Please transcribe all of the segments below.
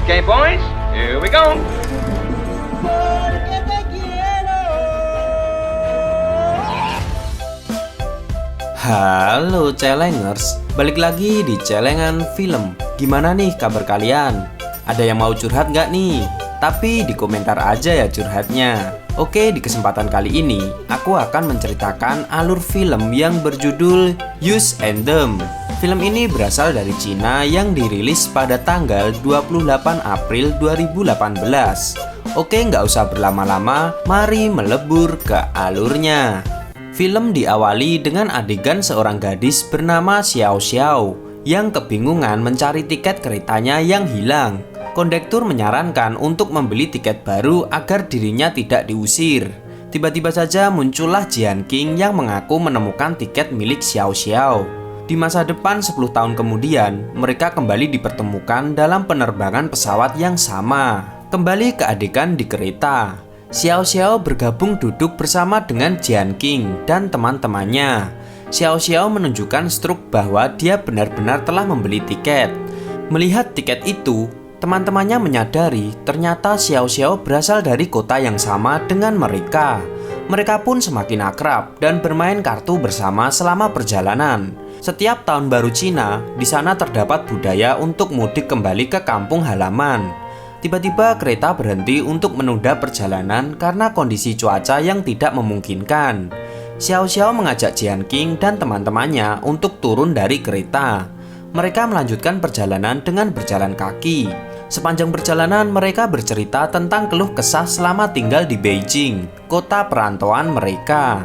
Okay, boys, here we go. Halo Celengers, balik lagi di Celengan Film. Gimana nih kabar kalian? Ada yang mau curhat nggak nih? Tapi di komentar aja ya curhatnya. Oke, di kesempatan kali ini aku akan menceritakan alur film yang berjudul Use and Them. Film ini berasal dari Cina yang dirilis pada tanggal 28 April 2018. Oke, nggak usah berlama-lama, mari melebur ke alurnya. Film diawali dengan adegan seorang gadis bernama Xiao Xiao yang kebingungan mencari tiket keretanya yang hilang. Kondektur menyarankan untuk membeli tiket baru agar dirinya tidak diusir. Tiba-tiba saja muncullah Jian Qing yang mengaku menemukan tiket milik Xiao Xiao. Di masa depan 10 tahun kemudian, mereka kembali dipertemukan dalam penerbangan pesawat yang sama. Kembali ke adegan di kereta. Xiao Xiao bergabung duduk bersama dengan Jian Qing dan teman-temannya. Xiao Xiao menunjukkan struk bahwa dia benar-benar telah membeli tiket. Melihat tiket itu, teman-temannya menyadari ternyata Xiao Xiao berasal dari kota yang sama dengan mereka. Mereka pun semakin akrab dan bermain kartu bersama selama perjalanan. Setiap tahun baru Cina, di sana terdapat budaya untuk mudik kembali ke kampung halaman. Tiba-tiba kereta berhenti untuk menunda perjalanan karena kondisi cuaca yang tidak memungkinkan. Xiao Xiao mengajak Jian Qing dan teman-temannya untuk turun dari kereta. Mereka melanjutkan perjalanan dengan berjalan kaki. Sepanjang perjalanan mereka bercerita tentang keluh kesah selama tinggal di Beijing, kota perantauan mereka.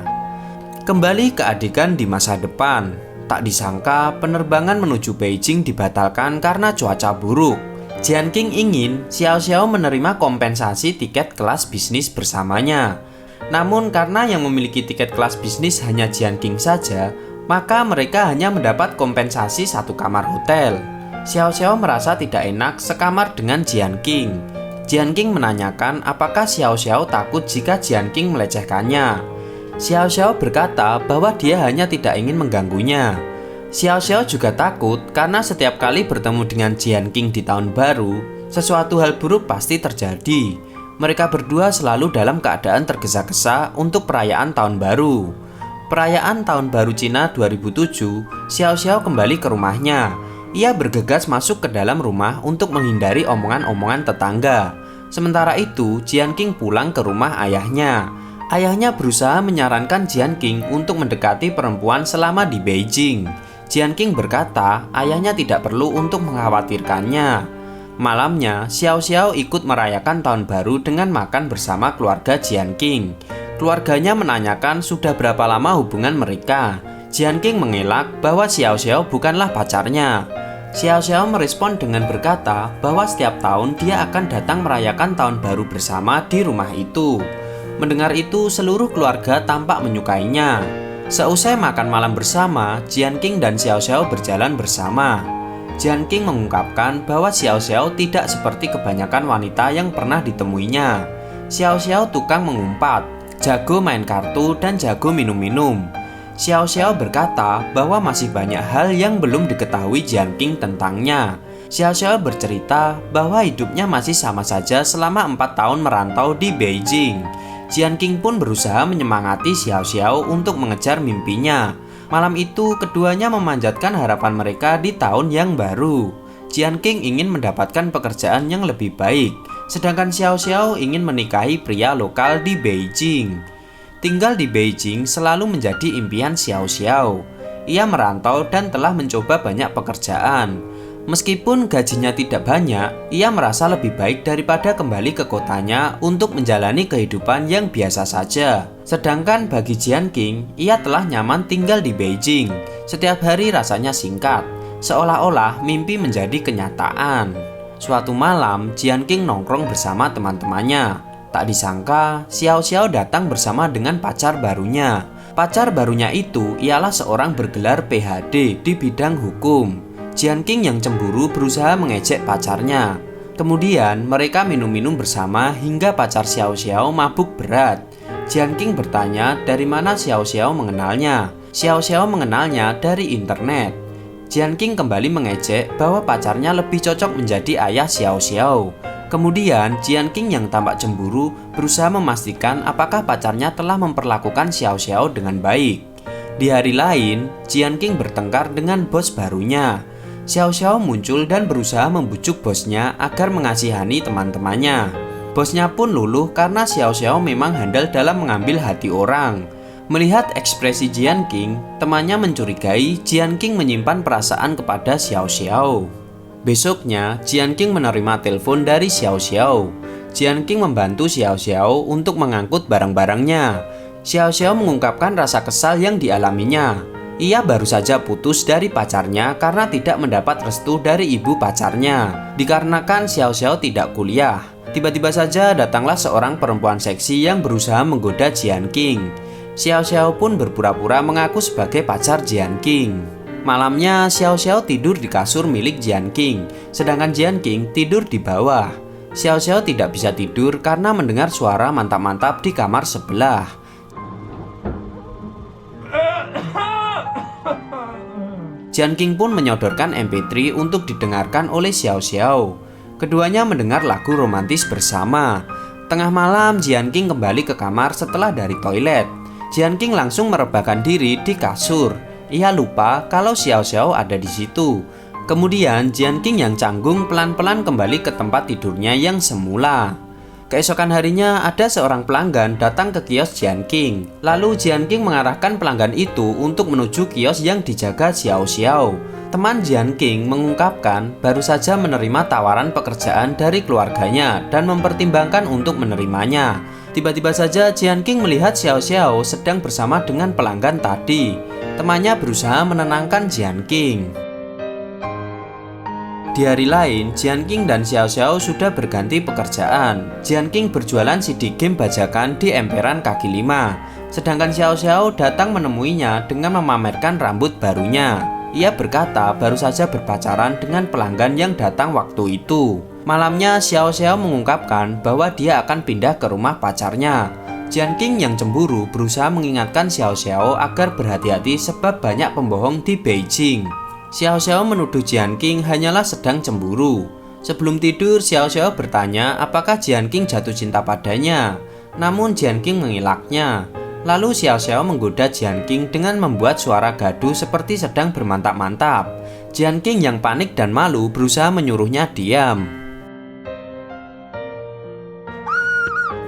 Kembali ke adegan di masa depan. Tak disangka penerbangan menuju Beijing dibatalkan karena cuaca buruk. Jian Qing ingin Xiao Xiao menerima kompensasi tiket kelas bisnis bersamanya. Namun karena yang memiliki tiket kelas bisnis hanya Jian Qing saja, maka mereka hanya mendapat kompensasi satu kamar hotel. Xiao Xiao merasa tidak enak sekamar dengan Jian Qing. Jian Qing menanyakan apakah Xiao Xiao takut jika Jian Qing melecehkannya. Xiao Xiao berkata bahwa dia hanya tidak ingin mengganggunya. Xiao Xiao juga takut karena setiap kali bertemu dengan Jian Qing di tahun baru, sesuatu hal buruk pasti terjadi. Mereka berdua selalu dalam keadaan tergesa-gesa untuk perayaan tahun baru. Perayaan tahun baru Cina 2007, Xiao Xiao kembali ke rumahnya. Ia bergegas masuk ke dalam rumah untuk menghindari omongan-omongan tetangga. Sementara itu, Jian Qing pulang ke rumah ayahnya. Ayahnya berusaha menyarankan Jian Qing untuk mendekati perempuan selama di Beijing. Jian Qing berkata ayahnya tidak perlu untuk mengkhawatirkannya. Malamnya, Xiao Xiao ikut merayakan tahun baru dengan makan bersama keluarga Jian Qing. Keluarganya menanyakan sudah berapa lama hubungan mereka. Jian Qing mengelak bahwa Xiao Xiao bukanlah pacarnya. Xiao Xiao merespon dengan berkata bahwa setiap tahun dia akan datang merayakan tahun baru bersama di rumah itu. Mendengar itu, seluruh keluarga tampak menyukainya. Seusai makan malam bersama, Jian Qing dan Xiao Xiao berjalan bersama. Jian Qing mengungkapkan bahwa Xiao Xiao tidak seperti kebanyakan wanita yang pernah ditemuinya. Xiao Xiao tukang mengumpat, jago main kartu, dan jago minum-minum. Xiao Xiao berkata bahwa masih banyak hal yang belum diketahui Jian Qing tentangnya. Xiao Xiao bercerita bahwa hidupnya masih sama saja selama 4 tahun merantau di Beijing. Jian Qing pun berusaha menyemangati Xiao Xiao untuk mengejar mimpinya. Malam itu, keduanya memanjatkan harapan mereka di tahun yang baru. Jian Qing ingin mendapatkan pekerjaan yang lebih baik, sedangkan Xiao Xiao ingin menikahi pria lokal di Beijing. Tinggal di Beijing selalu menjadi impian Xiao Xiao. Ia merantau dan telah mencoba banyak pekerjaan. Meskipun gajinya tidak banyak, ia merasa lebih baik daripada kembali ke kotanya untuk menjalani kehidupan yang biasa saja. Sedangkan bagi Jian Qing, ia telah nyaman tinggal di Beijing. Setiap hari rasanya singkat, seolah-olah mimpi menjadi kenyataan. Suatu malam, Jian Qing nongkrong bersama teman-temannya. Tak disangka, Xiao Xiao datang bersama dengan pacar barunya. Pacar barunya itu ialah seorang bergelar PhD di bidang hukum. Jian Qing yang cemburu berusaha mengejek pacarnya. Kemudian mereka minum-minum bersama hingga pacar Xiao Xiao mabuk berat. Jian Qing bertanya dari mana Xiao Xiao mengenalnya. Xiao Xiao mengenalnya dari internet. Jian Qing kembali mengejek bahwa pacarnya lebih cocok menjadi ayah Xiao Xiao. Kemudian Jian Qing yang tampak cemburu berusaha memastikan apakah pacarnya telah memperlakukan Xiao Xiao dengan baik. Di hari lain, Jian Qing bertengkar dengan bos barunya. Xiao Xiao muncul dan berusaha membujuk bosnya agar mengasihani teman-temannya. Bosnya pun luluh karena Xiao Xiao memang handal dalam mengambil hati orang. Melihat ekspresi Jian Qing, temannya mencurigai Jian Qing menyimpan perasaan kepada Xiao Xiao. Besoknya, Jian Qing menerima telepon dari Xiao Xiao. Jian Qing membantu Xiao Xiao untuk mengangkut barang-barangnya. Xiao Xiao mengungkapkan rasa kesal yang dialaminya. Ia baru saja putus dari pacarnya karena tidak mendapat restu dari ibu pacarnya. Dikarenakan Xiao Xiao tidak kuliah, tiba-tiba saja datanglah seorang perempuan seksi yang berusaha menggoda Jian Qing. Xiao Xiao pun berpura-pura mengaku sebagai pacar Jian Qing. Malamnya, Xiao Xiao tidur di kasur milik Jian Qing, sedangkan Jian Qing tidur di bawah. Xiao Xiao tidak bisa tidur karena mendengar suara mantap-mantap di kamar sebelah. Jian Qing pun menyodorkan MP3 untuk didengarkan oleh Xiao Xiao. Keduanya mendengar lagu romantis bersama. Tengah malam, Jian Qing kembali ke kamar setelah dari toilet. Jian Qing langsung merebahkan diri di kasur. Ia lupa kalau Xiao Xiao ada di situ. Kemudian Jian Qing yang canggung pelan-pelan kembali ke tempat tidurnya yang semula. Keesokan harinya ada seorang pelanggan datang ke kios Jian Qing. Lalu Jian Qing mengarahkan pelanggan itu untuk menuju kios yang dijaga Xiao Xiao. Teman Jian Qing mengungkapkan baru saja menerima tawaran pekerjaan dari keluarganya dan mempertimbangkan untuk menerimanya. Tiba-tiba saja Jian Qing melihat Xiao Xiao sedang bersama dengan pelanggan tadi. Temannya berusaha menenangkan Jian Qing. Di hari lain, Jian Qing dan Xiao Xiao sudah berganti pekerjaan. Jian Qing berjualan CD game bajakan di emperan kaki lima. Sedangkan Xiao Xiao datang menemuinya dengan memamerkan rambut barunya. Ia berkata baru saja berpacaran dengan pelanggan yang datang waktu itu. Malamnya, Xiao Xiao mengungkapkan bahwa dia akan pindah ke rumah pacarnya. Jian Qing yang cemburu berusaha mengingatkan Xiao Xiao agar berhati-hati sebab banyak pembohong di Beijing. Xiao Xiao menuduh Jian Qing hanyalah sedang cemburu. Sebelum tidur, Xiao Xiao bertanya apakah Jian Qing jatuh cinta padanya. Namun Jian Qing mengilaknya. Lalu Xiao Xiao menggoda Jian Qing dengan membuat suara gaduh seperti sedang bermantap-mantap. Jian Qing yang panik dan malu berusaha menyuruhnya diam.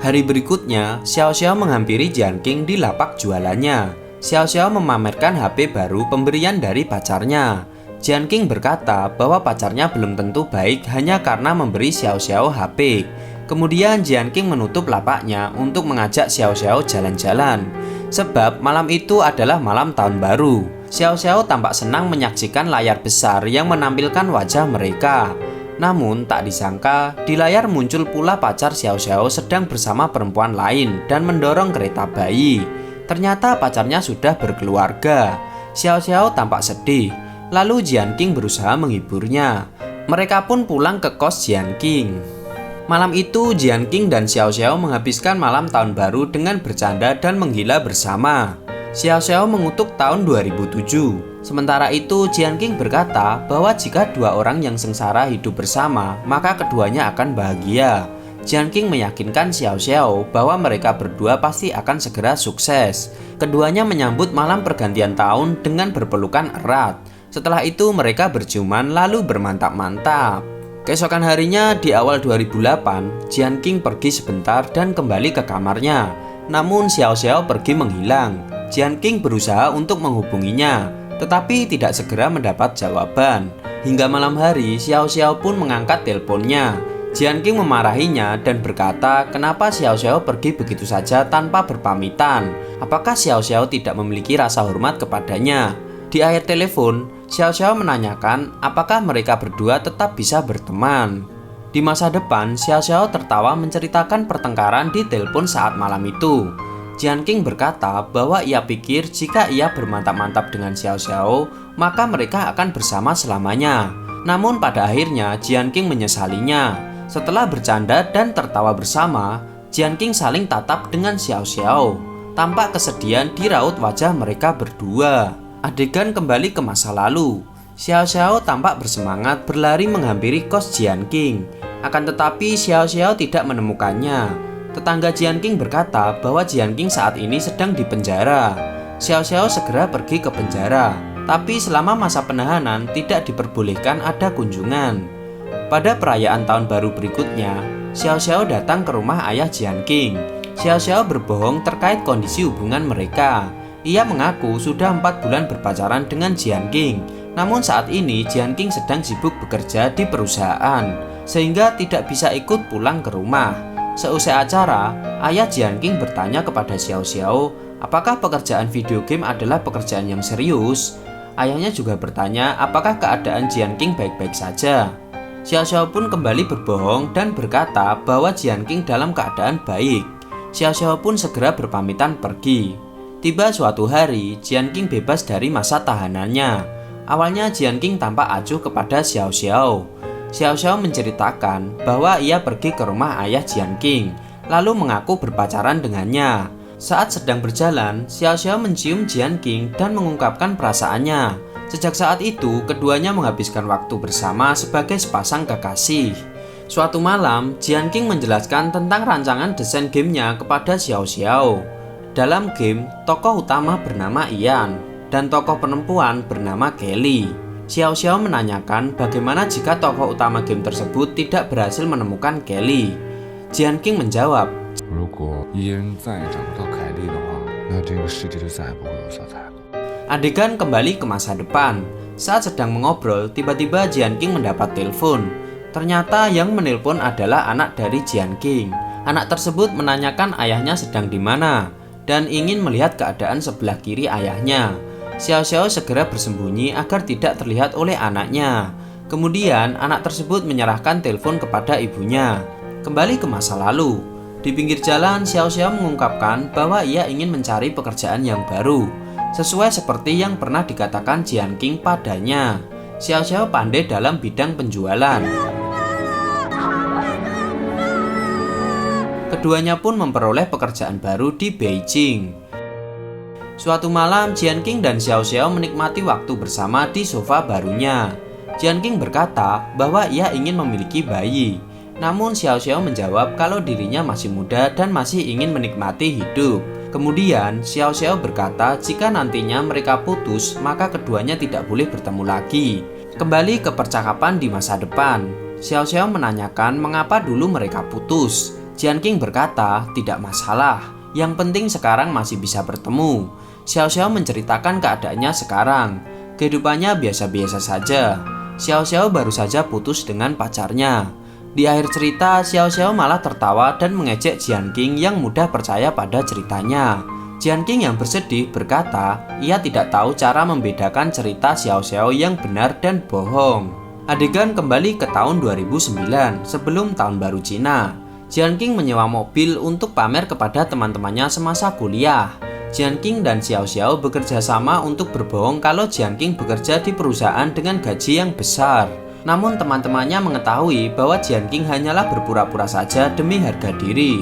Hari berikutnya, Xiao Xiao menghampiri Jian Qing di lapak jualannya. Xiao Xiao memamerkan HP baru pemberian dari pacarnya. Jian Qing berkata bahwa pacarnya belum tentu baik hanya karena memberi Xiao Xiao HP. Kemudian Jian Qing menutup lapaknya untuk mengajak Xiao Xiao jalan-jalan. Sebab malam itu adalah malam tahun baru. Xiao Xiao tampak senang menyaksikan layar besar yang menampilkan wajah mereka. Namun tak disangka, di layar muncul pula pacar Xiao Xiao sedang bersama perempuan lain dan mendorong kereta bayi. Ternyata pacarnya sudah berkeluarga. Xiao Xiao tampak sedih. Lalu Jian Qing berusaha menghiburnya. Mereka pun pulang ke kos Jian Qing. Malam itu Jian Qing dan Xiao Xiao menghabiskan malam tahun baru dengan bercanda dan menggila bersama. Xiao Xiao mengutuk tahun 2007. Sementara itu Jian Qing berkata bahwa jika dua orang yang sengsara hidup bersama, maka keduanya akan bahagia. Jian Qing meyakinkan Xiao Xiao bahwa mereka berdua pasti akan segera sukses. Keduanya menyambut malam pergantian tahun dengan berpelukan erat. Setelah itu mereka berciuman lalu bermantap-mantap. Keesokan harinya di awal 2008, Jian Qing pergi sebentar dan kembali ke kamarnya. Namun Xiao Xiao pergi menghilang. Jian Qing berusaha untuk menghubunginya, tetapi tidak segera mendapat jawaban. Hingga malam hari, Xiao Xiao pun mengangkat teleponnya. Jian Qing memarahinya dan berkata kenapa Xiao Xiao pergi begitu saja tanpa berpamitan. Apakah Xiao Xiao tidak memiliki rasa hormat kepadanya? Di akhir telepon, Xiao Xiao menanyakan apakah mereka berdua tetap bisa berteman. Di masa depan, Xiao Xiao tertawa menceritakan pertengkaran di telepon saat malam itu. Jian Qing berkata bahwa ia pikir jika ia bermantap-mantap dengan Xiao Xiao, maka mereka akan bersama selamanya. Namun pada akhirnya Jian Qing menyesalinya. Setelah bercanda dan tertawa bersama, Jian Qing saling tatap dengan Xiao Xiao. Tampak kesedihan di raut wajah mereka berdua. Adegan kembali ke masa lalu. Xiao Xiao tampak bersemangat berlari menghampiri kos Jian King. Akan tetapi Xiao Xiao tidak menemukannya. Tetangga Jian King berkata bahwa Jian King saat ini sedang dipenjara. Xiao Xiao segera pergi ke penjara, tapi selama masa penahanan tidak diperbolehkan ada kunjungan. Pada perayaan tahun baru berikutnya, Xiao Xiao datang ke rumah ayah Jian King. Xiao Xiao berbohong terkait kondisi hubungan mereka. Ia mengaku sudah 4 bulan berpacaran dengan Jian King. Namun saat ini Jian King sedang sibuk bekerja di perusahaan, sehingga tidak bisa ikut pulang ke rumah. Seusai acara, ayah Jian King bertanya kepada Xiao Xiao, apakah pekerjaan video game adalah pekerjaan yang serius? Ayahnya juga bertanya apakah keadaan Jian King baik-baik saja. Xiao Xiao pun kembali berbohong dan berkata bahwa Jian King dalam keadaan baik. Xiao Xiao pun segera berpamitan pergi. Tiba suatu hari, Jian King bebas dari masa tahanannya. Awalnya Jian King tampak acuh kepada Xiao Xiao. Xiao Xiao menceritakan bahwa ia pergi ke rumah ayah Jian King, lalu mengaku berpacaran dengannya. Saat sedang berjalan, Xiao Xiao mencium Jian King dan mengungkapkan perasaannya. Sejak saat itu, keduanya menghabiskan waktu bersama sebagai sepasang kekasih. Suatu malam, Jian King menjelaskan tentang rancangan desain gamenya kepada Xiao Xiao. Dalam game, tokoh utama bernama Ian dan tokoh perempuan bernama Kelly. Xiao Xiao menanyakan bagaimana jika tokoh utama game tersebut tidak berhasil menemukan Kelly. Jian King menjawab, 如果伊恩再也找不到凯莉的话，那这个世界就再也不会有色彩了。 Adegan kembali ke masa depan. Saat sedang mengobrol, tiba-tiba Jian King mendapat telepon. Ternyata yang menelpon adalah anak dari Jian King. Anak tersebut menanyakan ayahnya sedang di mana dan ingin melihat keadaan sebelah kiri ayahnya. Xiao Xiao segera bersembunyi agar tidak terlihat oleh anaknya. Kemudian anak tersebut menyerahkan telepon kepada ibunya. Kembali ke masa lalu. Di pinggir jalan, Xiao Xiao mengungkapkan bahwa ia ingin mencari pekerjaan yang baru, sesuai seperti yang pernah dikatakan Jian King padanya. Xiao Xiao pandai dalam bidang penjualan. Keduanya pun memperoleh pekerjaan baru di Beijing. Suatu malam, Jian King dan Xiao Xiao menikmati waktu bersama di sofa barunya. Jian King berkata bahwa ia ingin memiliki bayi. Namun Xiao Xiao menjawab kalau dirinya masih muda dan masih ingin menikmati hidup. Kemudian Xiao Xiao berkata jika nantinya mereka putus, maka keduanya tidak boleh bertemu lagi. Kembali ke percakapan di masa depan, Xiao Xiao menanyakan mengapa dulu mereka putus. Jian King berkata tidak masalah, yang penting sekarang masih bisa bertemu. Xiao Xiao menceritakan keadaannya sekarang. Kehidupannya biasa-biasa saja. Xiao Xiao baru saja putus dengan pacarnya. Di akhir cerita, Xiao Xiao malah tertawa dan mengejek Jian King yang mudah percaya pada ceritanya. Jian King yang bersedih berkata, ia tidak tahu cara membedakan cerita Xiao Xiao yang benar dan bohong. Adegan kembali ke tahun 2009, sebelum tahun baru Cina. Jian King menyewa mobil untuk pamer kepada teman-temannya semasa kuliah. Jian King dan Xiao Xiao bekerja sama untuk berbohong kalau Jian King bekerja di perusahaan dengan gaji yang besar. Namun teman-temannya mengetahui bahwa Jian King hanyalah berpura-pura saja demi harga diri.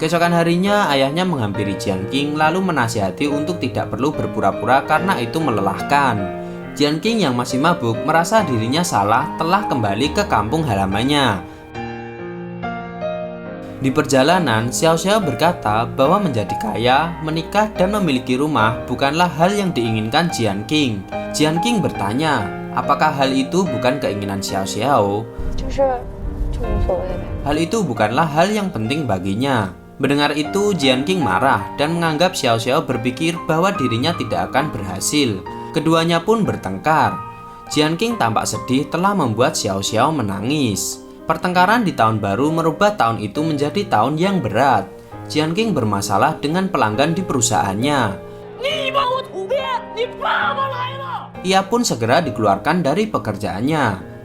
Keesokan harinya ayahnya menghampiri Jian King lalu menasihati untuk tidak perlu berpura-pura karena itu melelahkan. Jian King yang masih mabuk merasa dirinya salah telah kembali ke kampung halamannya. Di perjalanan, Xiao Xiao berkata bahwa menjadi kaya, menikah, dan memiliki rumah bukanlah hal yang diinginkan Jian King. Jian King bertanya, apakah hal itu bukan keinginan Xiao Xiao? Hal itu bukanlah hal yang penting baginya. Mendengar itu, Jian King marah dan menganggap Xiao Xiao berpikir bahwa dirinya tidak akan berhasil. Keduanya pun bertengkar. Jian King tampak sedih telah membuat Xiao Xiao menangis. Pertengkaran di tahun baru merubah tahun itu menjadi tahun yang berat. Jian King bermasalah dengan pelanggan di perusahaannya. Ia pun segera dikeluarkan dari pekerjaannya.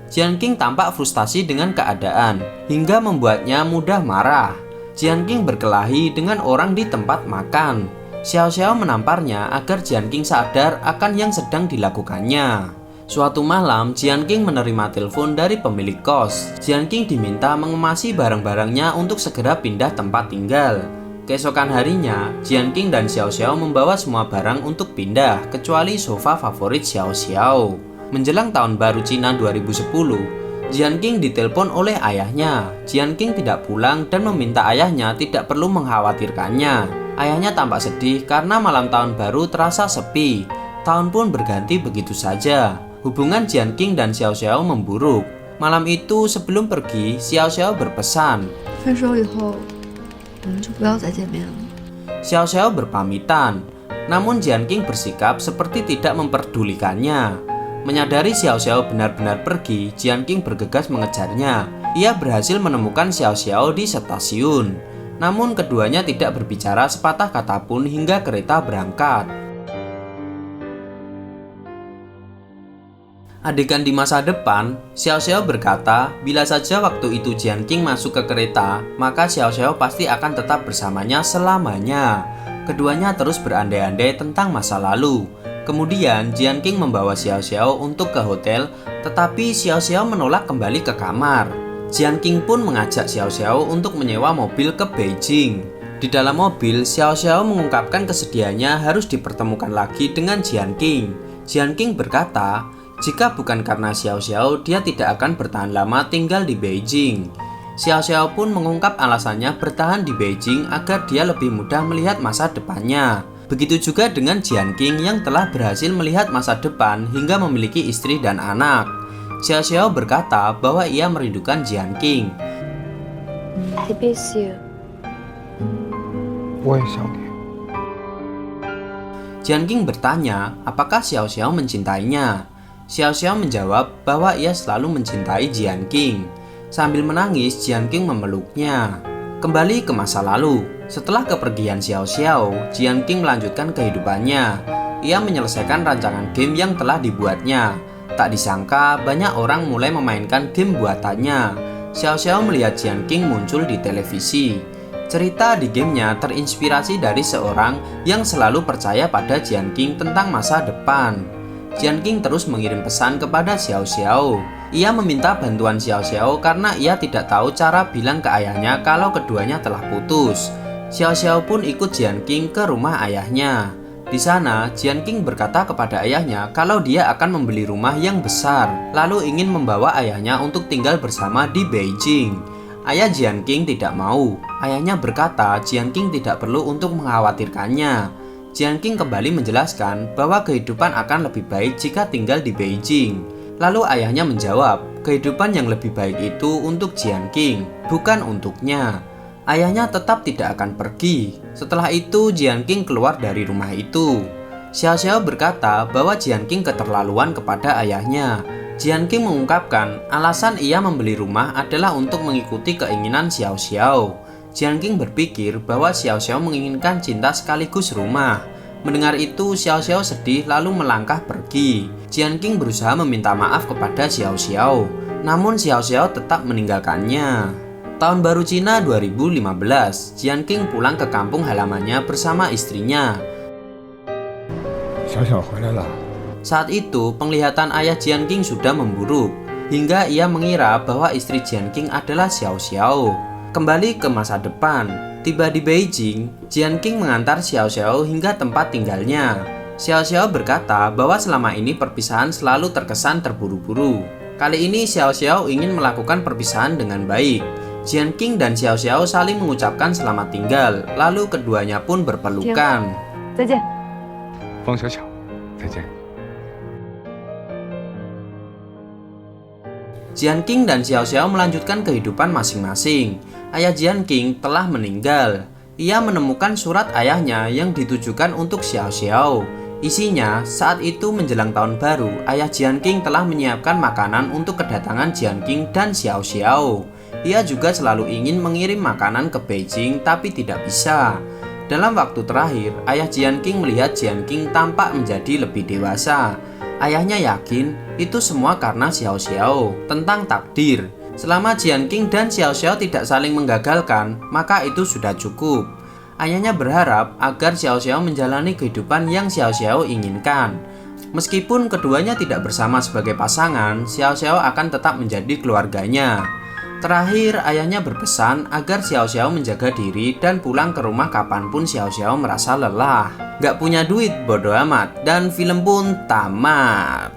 Jian King tampak frustasi dengan keadaan, hingga membuatnya mudah marah. Jian King berkelahi dengan orang di tempat makan. Xiao Xiao menamparnya agar Jian King sadar akan yang sedang dilakukannya. Suatu malam, Jian King menerima telepon dari pemilik kos. Jian King diminta mengemasi barang-barangnya untuk segera pindah tempat tinggal. Keesokan harinya, Jian King dan Xiao Xiao membawa semua barang untuk pindah, kecuali sofa favorit Xiao Xiao. Menjelang tahun baru Cina 2010, Jian Qing ditelepon oleh ayahnya. Jian Qing tidak pulang dan meminta ayahnya tidak perlu mengkhawatirkannya. Ayahnya tampak sedih karena malam tahun baru terasa sepi. Tahun pun berganti begitu saja. Hubungan Jian Qing dan Xiao Xiao memburuk. Malam itu sebelum pergi, Xiao Xiao berpesan. 分手以后，我们就不要再见面了。 Xiao Xiao berpamitan. Namun Jian Qing bersikap seperti tidak memperdulikannya. Menyadari Xiao Xiao benar-benar pergi, Jian Qing bergegas mengejarnya. Ia berhasil menemukan Xiao Xiao di stasiun. Namun keduanya tidak berbicara sepatah kata pun hingga kereta berangkat. Adegan di masa depan, Xiao Xiao berkata, bila saja waktu itu Jian Qing masuk ke kereta, maka Xiao Xiao pasti akan tetap bersamanya selamanya. Keduanya terus berandai-andai tentang masa lalu. Kemudian Jian Qing membawa Xiao Xiao untuk ke hotel, tetapi Xiao Xiao menolak kembali ke kamar. Jian Qing pun mengajak Xiao Xiao untuk menyewa mobil ke Beijing. Di dalam mobil, Xiao Xiao mengungkapkan kesedihannya harus dipertemukan lagi dengan Jian Qing. Jian Qing berkata, jika bukan karena Xiao Xiao, dia tidak akan bertahan lama tinggal di Beijing. Xiao Xiao pun mengungkap alasannya bertahan di Beijing agar dia lebih mudah melihat masa depannya. Begitu juga dengan Jian Qing yang telah berhasil melihat masa depan hingga memiliki istri dan anak. Xiao Xiao berkata bahwa ia merindukan Jian Qing. I miss you. 我也想你。 Jian Qing bertanya apakah Xiao Xiao mencintainya. Xiao Xiao menjawab bahwa ia selalu mencintai Jian Qing. Sambil menangis, Jian Qing memeluknya. Kembali ke masa lalu, setelah kepergian Xiao Xiao, Jian Qing melanjutkan kehidupannya. Ia menyelesaikan rancangan game yang telah dibuatnya. Tak disangka, banyak orang mulai memainkan game buatannya. Xiao Xiao melihat Jian Qing muncul di televisi. Cerita di gamenya terinspirasi dari seorang yang selalu percaya pada Jian Qing tentang masa depan. Jian Qing terus mengirim pesan kepada Xiao Xiao. Ia meminta bantuan Xiao Xiao karena ia tidak tahu cara bilang ke ayahnya kalau keduanya telah putus. Xiao Xiao pun ikut Jian Qing ke rumah ayahnya. Di sana, Jian Qing berkata kepada ayahnya kalau dia akan membeli rumah yang besar, lalu ingin membawa ayahnya untuk tinggal bersama di Beijing. Ayah Jian Qing tidak mau. Ayahnya berkata Jian Qing tidak perlu untuk mengkhawatirkannya. Jian Qing kembali menjelaskan bahwa kehidupan akan lebih baik jika tinggal di Beijing. Lalu ayahnya menjawab, kehidupan yang lebih baik itu untuk Jian Qing, bukan untuknya. Ayahnya tetap tidak akan pergi. Setelah itu Jian Qing keluar dari rumah itu. Xiao Xiao berkata bahwa Jian Qing keterlaluan kepada ayahnya. Jian Qing mengungkapkan alasan ia membeli rumah adalah untuk mengikuti keinginan Xiao Xiao. Jian Qing berpikir bahwa Xiao Xiao menginginkan cinta sekaligus rumah. Mendengar itu, Xiao Xiao sedih lalu melangkah pergi. Jian Qing berusaha meminta maaf kepada Xiao Xiao, namun Xiao Xiao tetap meninggalkannya. Tahun baru Cina 2015, Jian Qing pulang ke kampung halamannya bersama istrinya. 小小回来了。 Saat itu, penglihatan ayah Jian Qing sudah memburuk, hingga ia mengira bahwa istri Jian Qing adalah Xiao Xiao. Kembali ke masa depan, tiba di Beijing, Jian Qing mengantar Xiao Xiao hingga tempat tinggalnya. Xiao Xiao berkata bahwa selama ini perpisahan selalu terkesan terburu-buru. Kali ini Xiao Xiao ingin melakukan perpisahan dengan baik. Jian Qing dan Xiao Xiao saling mengucapkan selamat tinggal, lalu keduanya pun berpelukan. 再见。 方小巧，再见。 Jian Qing dan Xiao Xiao melanjutkan kehidupan masing-masing. Ayah Jian Qing telah meninggal. Ia menemukan surat ayahnya yang ditujukan untuk Xiao Xiao. Isinya, saat itu menjelang tahun baru, ayah Jian Qing telah menyiapkan makanan untuk kedatangan Jian Qing dan Xiao Xiao. Ia juga selalu ingin mengirim makanan ke Beijing tapi tidak bisa. Dalam waktu terakhir, ayah Jian Qing melihat Jian Qing tampak menjadi lebih dewasa. Ayahnya yakin itu semua karena Xiao Xiao. Tentang takdir, selama Jian Qing dan Xiao Xiao tidak saling menggagalkan, maka itu sudah cukup. Ayahnya berharap agar Xiao Xiao menjalani kehidupan yang Xiao Xiao inginkan. Meskipun keduanya tidak bersama sebagai pasangan, Xiao Xiao akan tetap menjadi keluarganya. Terakhir, ayahnya berpesan agar Xiao Xiao menjaga diri dan pulang ke rumah kapanpun Xiao Xiao merasa lelah. Gak punya duit, bodo amat. Dan film pun tamat.